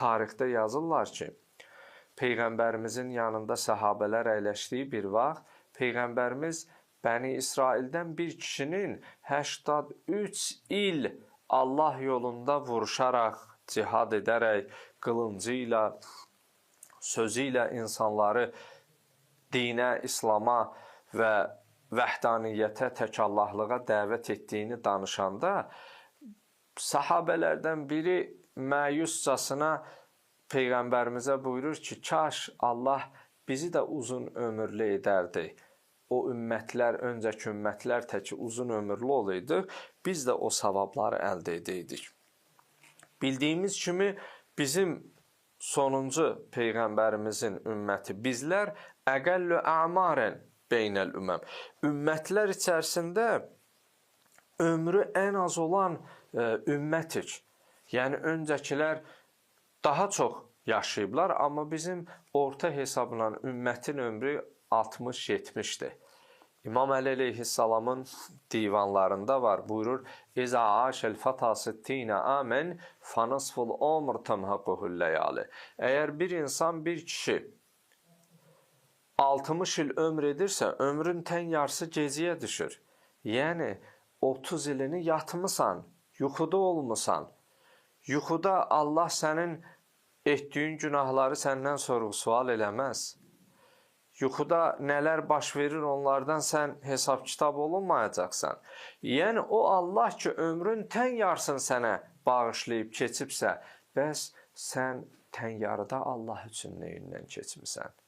tarixdə yazırlar ki, Peyğəmbərimizin yanında səhabələr əyləşdiyi bir vaxt, Peyğəmbərimiz Bəni İsraildən bir kişinin 83 il Allah yolunda vuruşaraq, cihad edərək, qılıncı ilə, sözü ilə insanları dinə, İslama və vəhdaniyyətə, təkallahlığa dəvət etdiyini danışanda, sahabələrdən biri məyuscasına Peyğəmbərimizə buyurur ki, kaş Allah bizi də uzun ömürlü edərdi. O ümmətlər, öncəki ümmətlər təki uzun ömürlü olaydı, biz də o savabları əldə edəydik. Bildiyimiz kimi bizim sonuncu Peyğəmbərimizin ümməti, bizlər əqəllü əmarən beynəl üməm. Ümmətlər içərisində ömrü ən az olan ümmətik. Yəni, öncəkilər daha çox yaşayıblar, amma bizim orta hesabla ümmətin ömrü 60-70'dir. İmam Əli əleyhissalamın divanlarında var, buyurur, İzə aşəl fətası tinə əmən fanısful omr təmhəquhul ləyali. Əgər bir insan, bir kişi 60 il ömr edirsə, ömrün tən yarısı geciyə düşür. Yəni, 30 ilini yatmısan, yuxuda olmusan. Yuxuda Allah sənin etdiyin günahları səndən sorğu-sual eləməz. Yuxuda nələr baş verir, onlardan sən hesab-kitab olunmayacaqsan. Yəni, o Allah ki, ömrün tən yarısını sənə bağışlayıb keçibsə, bəs sən tən yarıda Allah üçün neyindən keçmirsən?